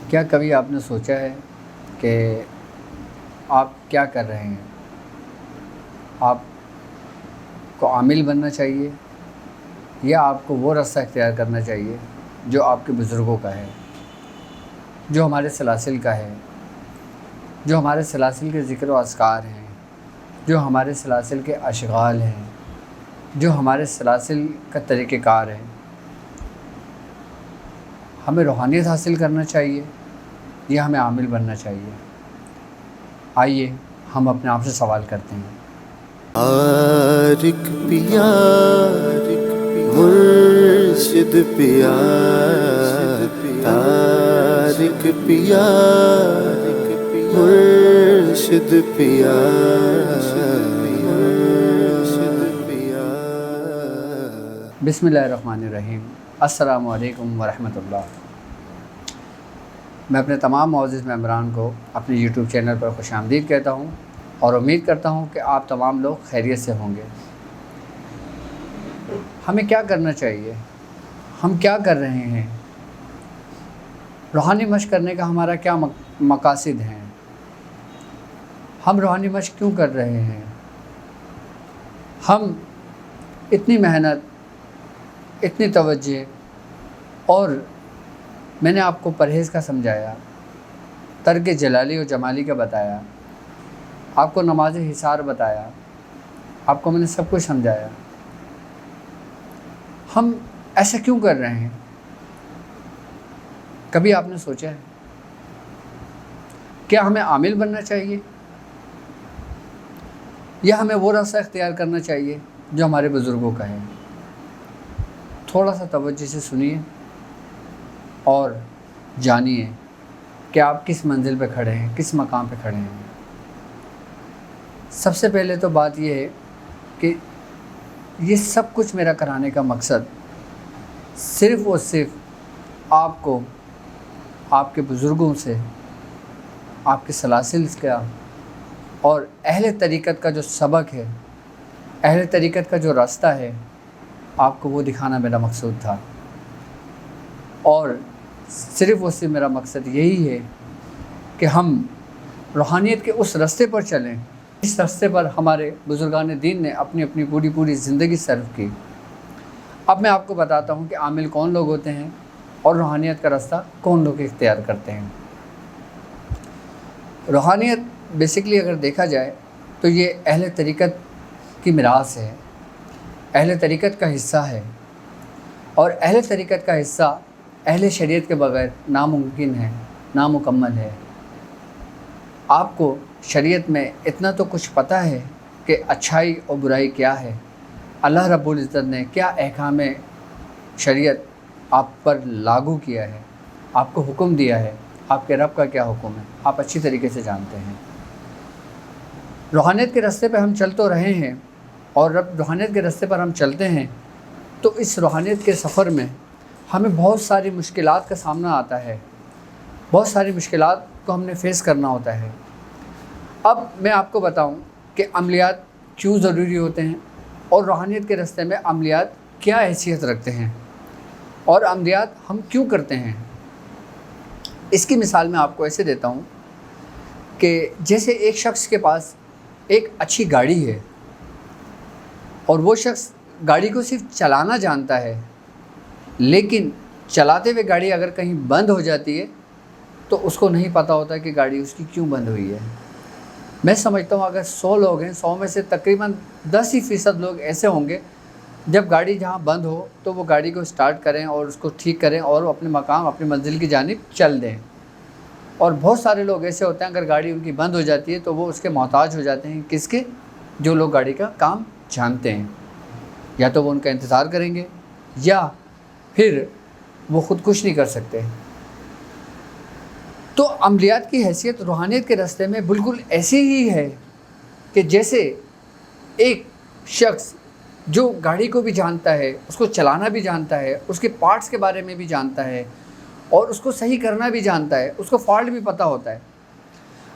کیا کبھی آپ نے سوچا ہے کہ آپ کیا کر رہے ہیں؟ آپ کو عامل بننا چاہیے یا آپ کو وہ راستہ اختیار کرنا چاہیے جو آپ کے بزرگوں کا ہے، جو ہمارے سلاسل کا ہے، جو ہمارے سلاسل کے ذکر و اذکار ہیں، جو ہمارے سلاسل کے اشغال ہیں، جو ہمارے سلاسل کا طریقہ کار ہے؟ ہمیں روحانیت حاصل کرنا چاہیے یا ہمیں عامل بننا چاہیے؟ آئیے ہم اپنے آپ سے سوال کرتے ہیں۔ طارق پیا مرشد پیا، طارق پیا مرشد پیا، بسم اللہ الرحمن الرحیم۔ السلام علیکم ورحمۃ اللہ۔ میں اپنے تمام معزز ممبران کو اپنے یوٹیوب چینل پر خوش آمدید کہتا ہوں اور امید کرتا ہوں کہ آپ تمام لوگ خیریت سے ہوں گے۔ ہمیں کیا کرنا چاہیے؟ ہم کیا کر رہے ہیں؟ روحانی مشق کرنے کا ہمارا کیا مقاصد ہیں؟ ہم روحانی مشق کیوں کر رہے ہیں؟ ہم اتنی محنت، اتنی توجہ، اور میں نے آپ کو پرہیز کا سمجھایا، ترک جلالی و جمالی کا بتایا، آپ کو نماز حصار بتایا، آپ کو میں نے سب کچھ سمجھایا۔ ہم ایسا کیوں کر رہے ہیں؟ کبھی آپ نے سوچا ہے؟ کیا ہمیں عامل بننا چاہیے یا ہمیں وہ راستہ اختیار کرنا چاہیے جو ہمارے بزرگوں کا ہے؟ تھوڑا سا توجہ سے سنیے اور جانیے کہ آپ کس منزل پہ کھڑے ہیں، کس مقام پہ کھڑے ہیں۔ سب سے پہلے تو بات یہ ہے کہ یہ سب کچھ میرا کرانے کا مقصد صرف اور صرف آپ کو آپ کے بزرگوں سے، آپ کے سلاسل کا اور اہل طریقت کا جو سبق ہے، اہل طریقت کا جو راستہ ہے، آپ کو وہ دکھانا میرا مقصود تھا۔ اور صرف اور صرف میرا مقصد یہی ہے کہ ہم روحانیت کے اس راستے پر چلیں، اس راستے پر ہمارے بزرگان دین نے اپنی اپنی پوری زندگی صرف کی۔ اب میں آپ کو بتاتا ہوں کہ عامل کون لوگ ہوتے ہیں اور روحانیت کا راستہ کون لوگ اختیار کرتے ہیں۔ روحانیت بیسیکلی اگر دیکھا جائے تو یہ اہل طریقت کی میراث ہے، اہل طریقت کا حصہ ہے، اور اہل طریقت کا حصہ اہل شریعت کے بغیر ناممکن ہے، نامکمل ہے۔ آپ کو شریعت میں اتنا تو کچھ پتہ ہے کہ اچھائی اور برائی کیا ہے، اللہ رب العزت نے کیا احکام شریعت آپ پر لاگو کیا ہے، آپ کو حکم دیا ہے، آپ کے رب کا کیا حکم ہے، آپ اچھی طریقے سے جانتے ہیں۔ روحانیت کے راستے پہ ہم چل تو رہے ہیں، اور روحانیت کے راستے پر ہم چلتے ہیں تو اس روحانیت کے سفر میں ہمیں بہت ساری مشکلات کا سامنا آتا ہے، بہت ساری مشکلات کو ہم نے فیس کرنا ہوتا ہے۔ اب میں آپ کو بتاؤں کہ عملیات کیوں ضروری ہوتے ہیں اور روحانیت کے راستے میں عملیات کیا حیثیت رکھتے ہیں اور عملیات ہم کیوں کرتے ہیں۔ اس کی مثال میں آپ کو ایسے دیتا ہوں کہ جیسے ایک شخص کے پاس ایک اچھی گاڑی ہے اور وہ شخص گاڑی کو صرف چلانا جانتا ہے، لیکن چلاتے ہوئے گاڑی اگر کہیں بند ہو جاتی ہے تو اس کو نہیں پتہ ہوتا کہ گاڑی اس کی کیوں بند ہوئی ہے۔ میں سمجھتا ہوں اگر 100 لوگ ہیں، 100 میں سے تقریباً 10% لوگ ایسے ہوں گے جب گاڑی جہاں بند ہو تو وہ گاڑی کو سٹارٹ کریں اور اس کو ٹھیک کریں اور اپنے مقام، اپنی منزل کی جانب چل دیں۔ اور بہت سارے لوگ ایسے ہوتے ہیں اگر گاڑی ان کی بند ہو جاتی ہے تو وہ اس کے محتاج ہو جاتے ہیں۔ کس کے؟ جو لوگ گاڑی کا کام جانتے ہیں، یا تو وہ ان کا انتظار کریں گے یا پھر وہ خود کچھ نہیں کر سکتے۔ تو عملیات کی حیثیت روحانیت کے راستے میں بالکل ایسی ہی ہے کہ جیسے ایک شخص جو گاڑی کو بھی جانتا ہے، اس کو چلانا بھی جانتا ہے، اس کے پارٹس کے بارے میں بھی جانتا ہے اور اس کو صحیح کرنا بھی جانتا ہے، اس کو فالٹ بھی پتہ ہوتا ہے۔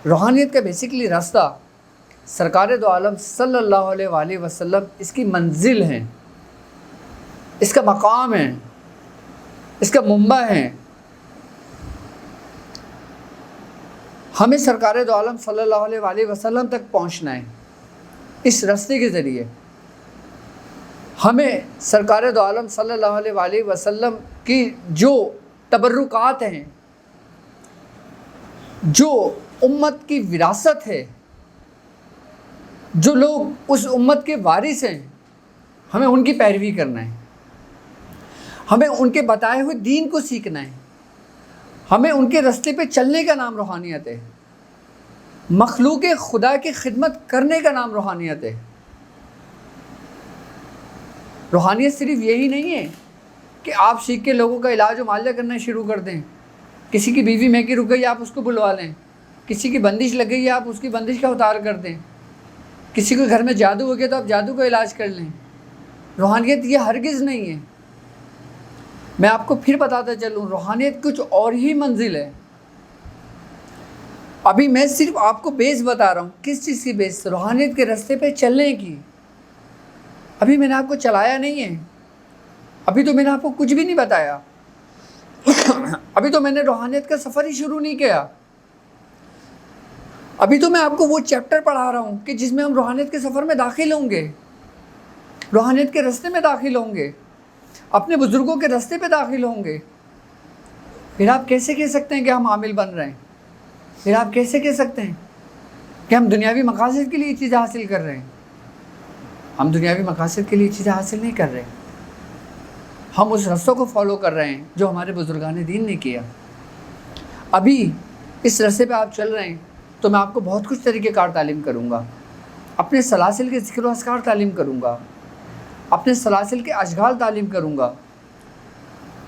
روحانیت کا بیسیکلی راستہ سرکار دو عالم صلی اللہ علیہ وآلہ وسلم اس کی منزل ہیں، اس کا مقام ہے، اس کا منبع ہے۔ ہمیں سرکار دو عالم صلی اللہ علیہ وآلہ وسلم تک پہنچنا ہے اس راستے کے ذریعے. ہمیں سرکار دو عالم صلی اللہ علیہ وآلہ وسلم کی جو تبرکات ہیں، جو امت کی وراثت ہے، جو لوگ اس امت کے وارث ہیں، ہمیں ان کی پیروی کرنا ہے. ہمیں ان کے بتائے ہوئے دین کو سیکھنا ہے. ہمیں ان کے راستے پہ چلنے کا نام روحانیت ہے. مخلوق خدا کی خدمت کرنے کا نام روحانیت ہے. روحانیت صرف یہی نہیں ہے کہ آپ سیکھ کے لوگوں کا علاج و معالجہ کرنا شروع کر دیں. کسی کی بیوی مہکی رک گئی آپ اس کو بلوا لیں. کسی کی بندش لگ گئی آپ اس کی بندش کا اتار کر دیں. کسی کے گھر میں جادو ہو گیا تو آپ جادو کا علاج کر لیں. روحانیت یہ ہرگز نہیں ہے. میں آپ کو پھر بتاتا چلوں، روحانیت کچھ اور ہی منزل ہے. ابھی میں صرف آپ کو بیس بتا رہا ہوں. کس چیز کی بیس؟ روحانیت کے راستے پہ چلنے کی. ابھی میں نے آپ کو چلایا نہیں ہے. ابھی تو میں نے آپ کو کچھ بھی نہیں بتایا. ابھی تو میں نے روحانیت کا سفر ہی شروع نہیں کیا. ابھی تو میں آپ کو وہ چیپٹر پڑھا رہا ہوں کہ جس میں ہم روحانیت کے سفر میں داخل ہوں گے، روحانیت کے راستے میں داخل ہوں گے، اپنے بزرگوں کے راستے پہ داخل ہوں گے. پھر آپ کیسے کہہ سکتے ہیں کہ ہم عامل بن رہے ہیں؟ پھر آپ کیسے کہہ سکتے ہیں کہ ہم دنیاوی مقاصد کے لیے چیزیں حاصل کر رہے ہیں؟ ہم دنیاوی مقاصد کے لیے چیزیں حاصل نہیں کر رہے. ہم اس رستوں کو فالو کر رہے ہیں جو ہمارے بزرگان دین نے کیا. ابھی اس رستے پہ آپ چل رہے ہیں تو میں آپ کو بہت کچھ طریقہ کار تعلیم کروں گا. اپنے سلاسل کے ذکر و اذکار تعلیم کروں گا. اپنے سلاسل کے اشغال تعلیم کروں گا.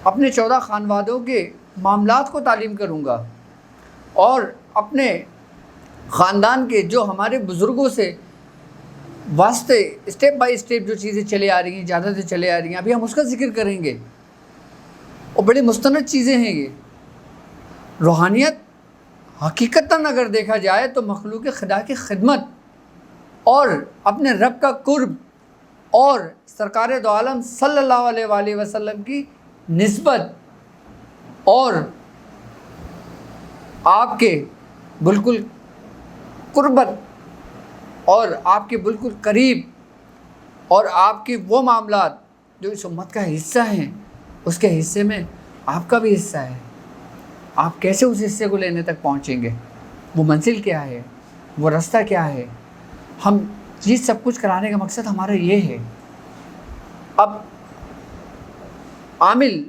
اپنے 14 خانوادوں کے معاملات کو تعلیم کروں گا. اور اپنے خاندان کے جو ہمارے بزرگوں سے واسطے اسٹیپ بائی اسٹیپ جو چیزیں چلے آ رہی ہیں، زیادہ سے چلے آ رہی ہیں، ابھی ہم اس کا ذکر کریں گے. اور بڑی مستند چیزیں ہیں یہ. روحانیت حقیقتاً اگر دیکھا جائے تو مخلوق خدا کی خدمت اور اپنے رب کا قرب اور سرکار دو عالم صلی اللہ علیہ وآلہ وسلم کی نسبت اور آپ کے بالکل قربت اور آپ کے بالکل قریب اور آپ کے وہ معاملات جو اس امت کا حصہ ہیں، اس کے حصے میں آپ کا بھی حصہ ہے. آپ کیسے اس حصے کو لینے تک پہنچیں گے؟ وہ منزل کیا ہے؟ وہ راستہ کیا ہے؟ ہم یہ سب کچھ کرانے کا مقصد ہمارا یہ ہے. اب عامل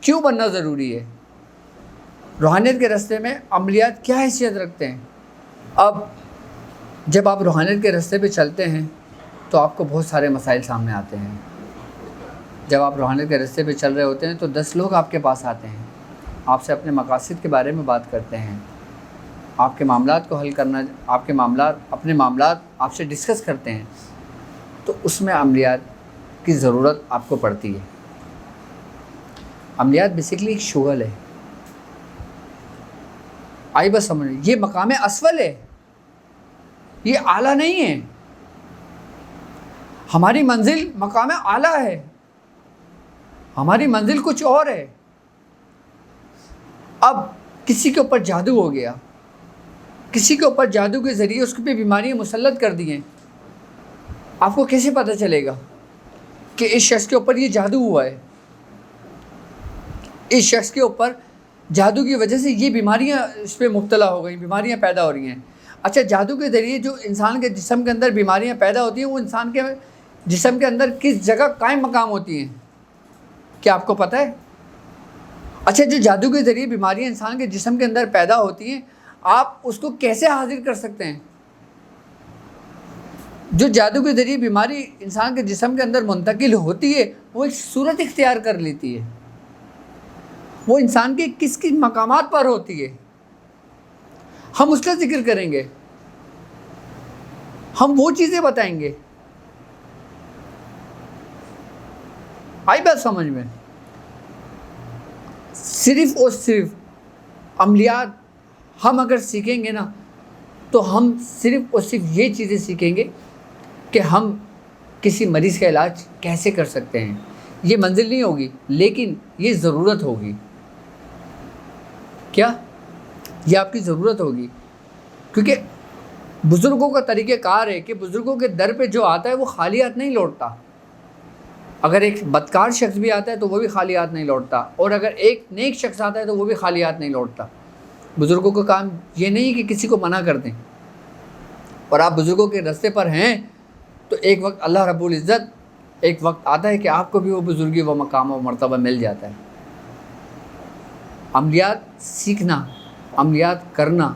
کیوں بننا ضروری ہے؟ روحانیت کے راستے میں عملیات کیا حیثیت رکھتے ہیں؟ اب جب آپ روحانیت کے راستے پہ چلتے ہیں تو آپ کو بہت سارے مسائل سامنے آتے ہیں. جب آپ روحانیت کے راستے پہ چل رہے ہوتے ہیں تو 10 لوگ آپ کے پاس آتے ہیں، آپ سے اپنے مقاصد کے بارے میں بات کرتے ہیں، آپ کے معاملات کو حل کرنا، اپنے معاملات آپ سے ڈسکس کرتے ہیں. تو اس میں عملیات کی ضرورت آپ کو پڑتی ہے. عملیات بیسیکلی ایک شغل ہے. آئی بس سمجھ، یہ مقام اسفل ہے، یہ اعلیٰ نہیں ہے. ہماری منزل مقام اعلیٰ ہے. ہماری منزل کچھ اور ہے. اب کسی کے اوپر جادو ہو گیا، کسی کے اوپر جادو کے ذریعے اس پہ بیماریاں مسلط کر دی ہیں. آپ کو کیسے پتہ چلے گا کہ اس شخص کے اوپر یہ جادو ہوا ہے؟ اس شخص کے اوپر جادو کی وجہ سے یہ بیماریاں اس پہ مبتلا ہو گئی، بیماریاں پیدا ہو رہی ہیں. اچھا، جادو کے ذریعے جو انسان کے جسم کے اندر بیماریاں پیدا ہوتی ہیں وہ انسان کے جسم کے اندر کس جگہ قائم مقام ہوتی ہیں؟ کیا آپ کو پتہ ہے؟ اچھا، جو جادو کے ذریعے بیماریاں انسان کے جسم کے اندر پیدا ہوتی ہیں، آپ اس کو کیسے حاضر کر سکتے ہیں؟ جو جادو کے ذریعے بیماری انسان کے جسم کے اندر منتقل ہوتی ہے وہ ایک صورت اختیار کر لیتی ہے. وہ انسان کے کس کس مقامات پر ہوتی ہے، ہم اس کا ذکر کریں گے. ہم وہ چیزیں بتائیں گے. آئی بات سمجھ میں؟ صرف اور صرف عملیات ہم اگر سیکھیں گے نا تو ہم صرف اور صرف یہ چیزیں سیکھیں گے کہ ہم کسی مریض کا علاج کیسے کر سکتے ہیں. یہ منزل نہیں ہوگی لیکن یہ ضرورت ہوگی. کیا یہ آپ کی ضرورت ہوگی، کیونکہ بزرگوں کا طریقہ کار ہے کہ بزرگوں کے در پہ جو آتا ہے وہ خالی ہاتھ نہیں لوٹتا۔ اگر ایک بدکار شخص بھی آتا ہے تو وہ بھی خالی ہاتھ نہیں لوٹتا، اور اگر ایک نیک شخص آتا ہے تو وہ بھی خالی ہاتھ نہیں لوٹتا۔ بزرگوں کا کام یہ نہیں کہ کسی کو منع کر دیں، اور آپ بزرگوں کے راستے پر ہیں تو ایک وقت اللہ رب العزت ایک وقت آتا ہے کہ آپ کو بھی وہ بزرگی، وہ مقام و مرتبہ مل جاتا ہے۔ عملیات سیکھنا، عملیات کرنا،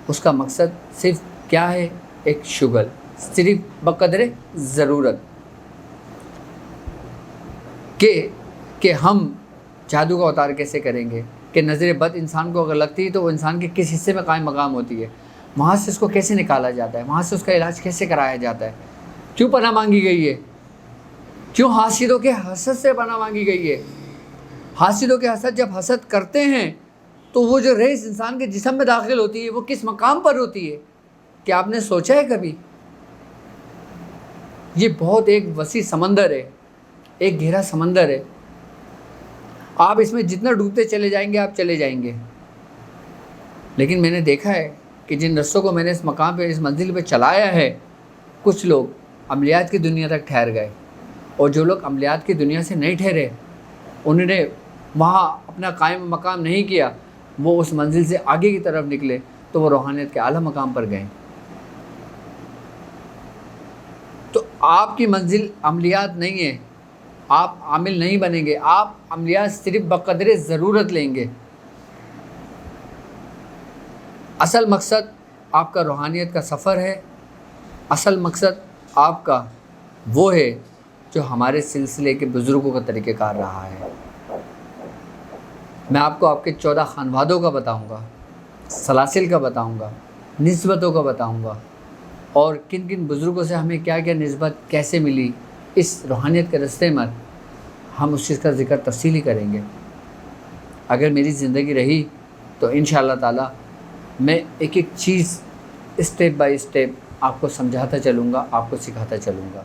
اس کا مقصد صرف کیا ہے؟ ایک شغل، صرف بقدر ضرورت کہ ہم جادو کا اوتار کیسے کریں گے، کہ نظر بد انسان کو اگر لگتی ہے تو وہ انسان کے کس حصے میں قائم مقام ہوتی ہے، وہاں سے اس کو کیسے نکالا جاتا ہے، وہاں سے اس کا علاج کیسے کرایا جاتا ہے، کیوں پناہ مانگی گئی ہے، کیوں حاسدوں کے حسد سے پناہ مانگی گئی ہے۔ حاسدوں کے حسد جب حسد کرتے ہیں تو وہ جو ریس انسان کے جسم میں داخل ہوتی ہے وہ کس مقام پر ہوتی ہے، کہ آپ نے سوچا ہے کبھی؟ یہ بہت ایک وسیع سمندر ہے، ایک گہرا سمندر ہے، آپ اس میں جتنا ڈوبتے چلے جائیں گے آپ چلے جائیں گے۔ لیکن میں نے دیکھا ہے کہ جن رسوں کو میں نے اس مقام پہ، اس منزل پہ چلایا ہے، کچھ لوگ عملیات کی دنیا تک ٹھہر گئے، اور جو لوگ عملیات کی دنیا سے نہیں ٹھہرے، انہوں نے وہاں اپنا قائم مقام نہیں کیا، وہ اس منزل سے آگے کی طرف نکلے تو وہ روحانیت کے اعلیٰ مقام پر گئے۔ تو آپ کی منزل عملیات نہیں ہے، آپ عامل نہیں بنیں گے، آپ عملیات صرف بقدر ضرورت لیں گے۔ اصل مقصد آپ کا روحانیت کا سفر ہے، اصل مقصد آپ کا وہ ہے جو ہمارے سلسلے کے بزرگوں کا طریقہ کار رہا ہے۔ میں آپ کو آپ کے 14 خانوادوں کا بتاؤں گا، سلاسل کا بتاؤں گا، نسبتوں کا بتاؤں گا، اور کن کن بزرگوں سے ہمیں کیا کیا نسبت کیسے ملی۔ اس روحانیت کے راستے میں ہم اس چیز کا ذکر تفصیلی کریں گے۔ اگر میری زندگی رہی تو انشاءاللہ تعالی میں ایک ایک چیز اسٹیپ بائی اسٹیپ آپ کو سمجھاتا چلوں گا، آپ کو سکھاتا چلوں گا۔